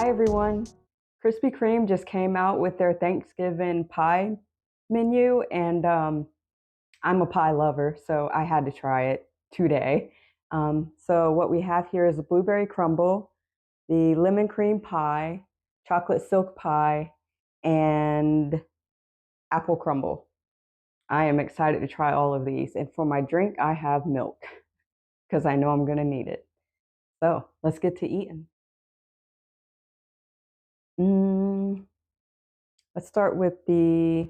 Hi everyone. Krispy Kreme just came out with their Thanksgiving pie menu, and I'm a pie lover, so I had to try it today. So what we have here is a blueberry crumble, the lemon cream pie, chocolate silk pie, and apple crumble. I am excited to try all of these. And for my drink, I have milk because I know I'm going to need it. So let's get to eating. Mm, let's start with the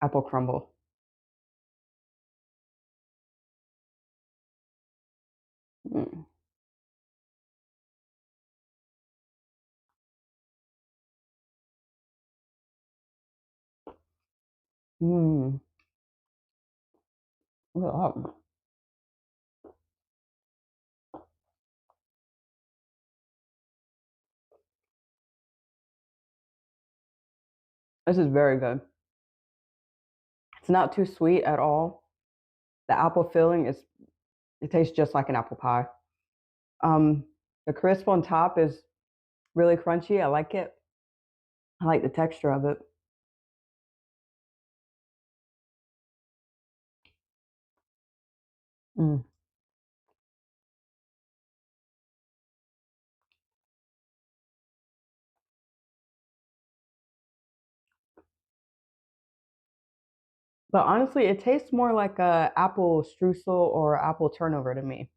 apple crumble. Mm. Mm. Oh, this is very good. It's not too sweet at all. The apple filling is, it tastes just like an apple pie. Um, the crisp on top is really crunchy. I like it. I like the texture of it. Mm. But honestly, it tastes more like a apple streusel or apple turnover to me.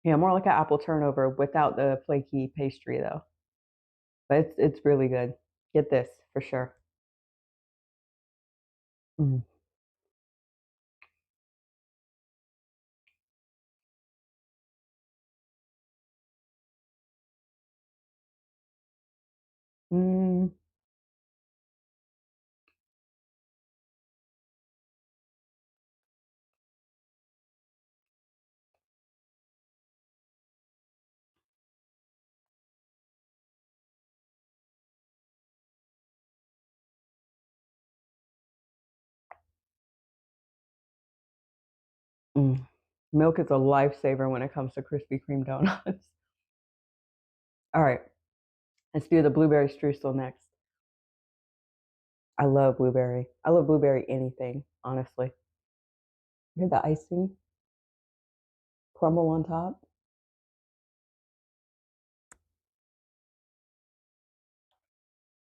Yeah, more like an apple turnover without the flaky pastry though. But it's really good. Get this for sure. Mm. Mm. Mm. Milk is a lifesaver when it comes to Krispy Kreme donuts. All right, let's do the blueberry streusel next. I love blueberry. I love blueberry anything, honestly. Get the icing, crumble on top.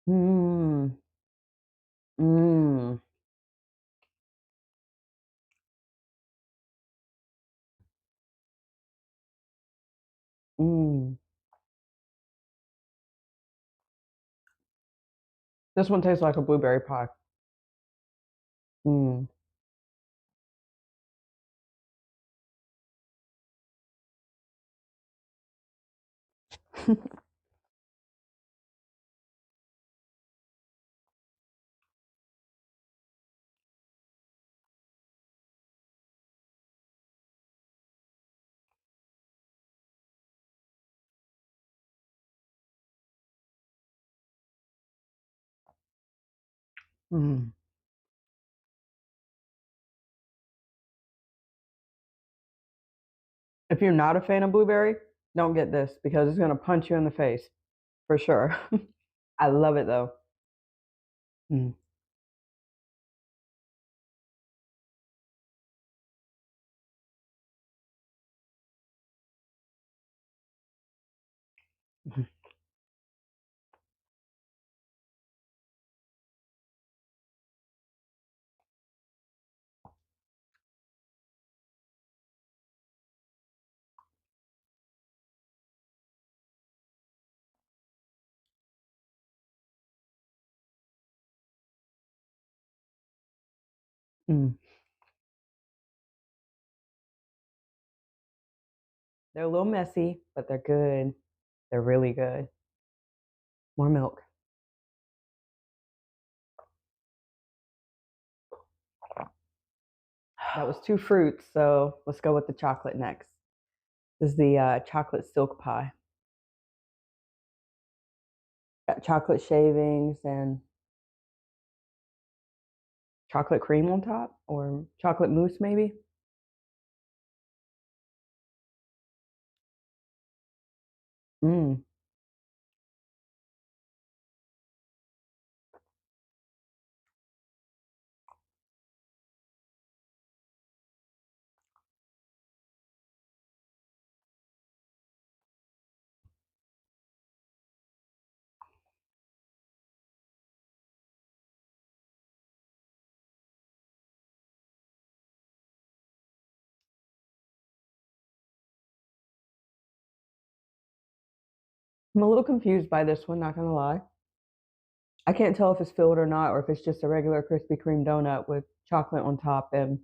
Mmm. Mmm. Mmm. This one tastes like a blueberry pie. Mmm. Mmm. If you're not a fan of blueberry, don't get this because it's gonna punch you in the face for sure. I love it though. Mm. Mm. They're a little messy, but they're good. They're really good. More milk. That was two fruits, so let's go with the chocolate next. This is the chocolate silk pie. Got chocolate shavings and chocolate cream on top, or chocolate mousse maybe. Mm. I'm a little confused by this one, not gonna lie. I can't tell if it's filled or not, or if it's just a regular Krispy Kreme donut with chocolate on top and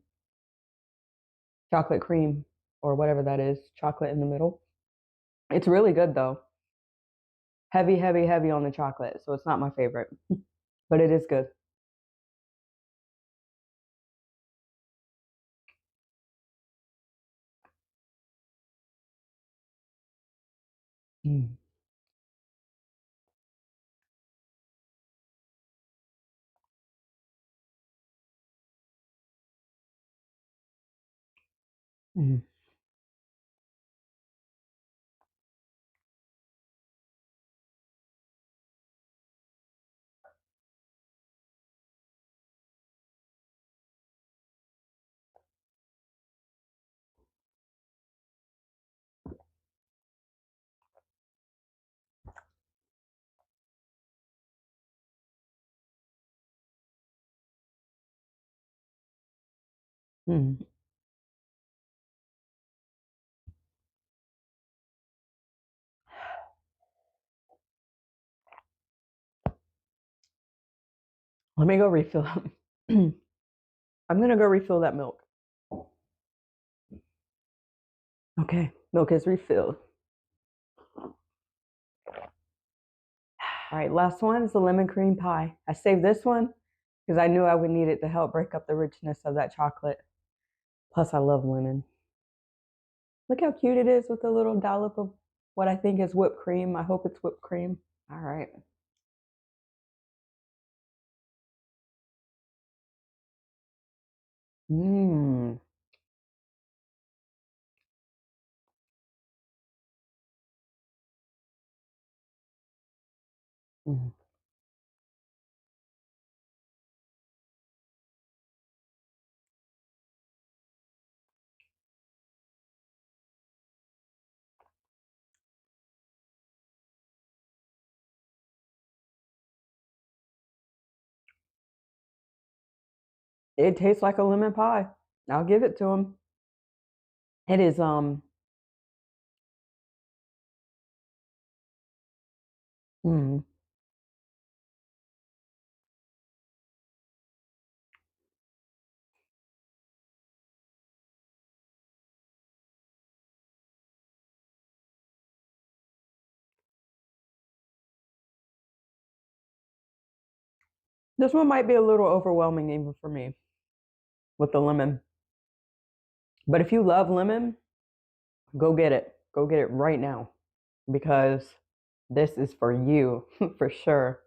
chocolate cream or whatever that is, chocolate in the middle. It's really good though. Heavy, heavy, heavy on the chocolate, so it's not my favorite, but it is good. Mm. Mm. Mm. Let me go refill. I'm gonna go refill that milk. Okay, milk is refilled. All right, last one is the lemon cream pie. I saved this one because I knew I would need it to help break up the richness of that chocolate. Plus, I love lemon. Look how cute it is with a little dollop of what I think is whipped cream. I hope it's whipped cream. All right. Mmm. Mm. It tastes like a lemon pie. I'll give it to him. It is mm. This one might be a little overwhelming even for me with the lemon. But if you love lemon, go get it. Go get it right now because this is for you for sure.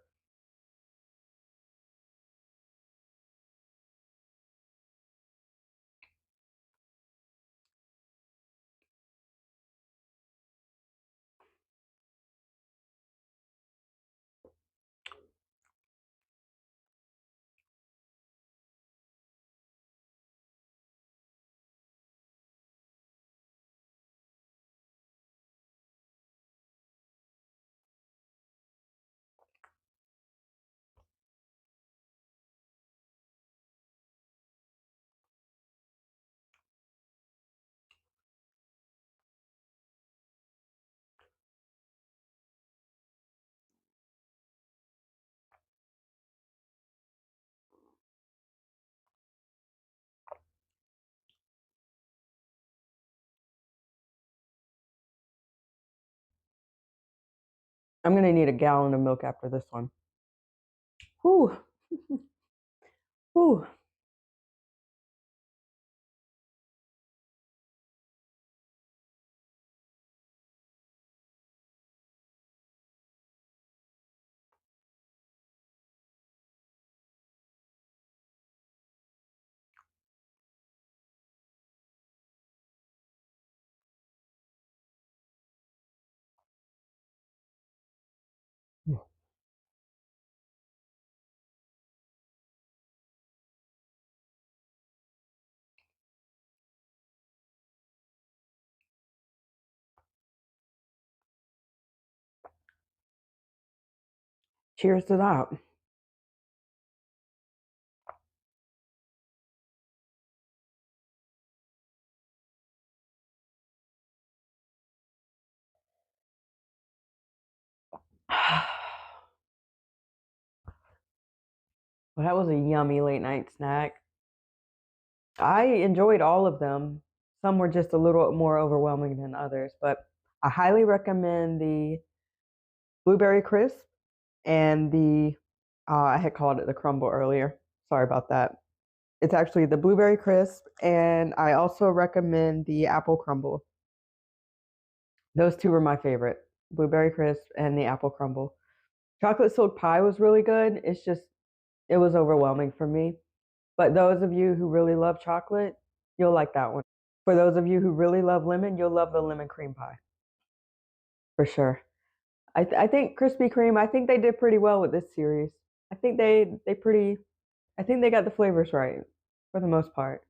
I'm gonna need a gallon of milk after this one. Whew. Whew. Cheers to that. Well, that was a yummy late night snack. I enjoyed all of them. Some were just a little more overwhelming than others, but I highly recommend the blueberry crisp and the I had called it the crumble earlier. Sorry about that. It's actually the blueberry crisp, and I also recommend the apple crumble. Those two were my favorite, blueberry crisp and the apple crumble. Chocolate silk pie was really good. It's just it was overwhelming for me. But those of you who really love chocolate, you'll like that one. For those of you who really love lemon, you'll love the lemon cream pie for sure. I think Krispy Kreme. I think they did pretty well with this series. I think they pretty. I think they got the flavors right for the most part.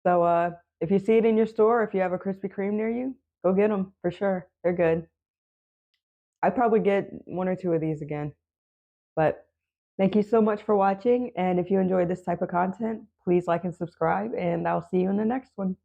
So if you see it in your store, if you have a Krispy Kreme near you, go get them for sure. They're good. I'd probably get one or two of these again. But thank you so much for watching. And if you enjoyed this type of content, please like and subscribe. And I'll see you in the next one.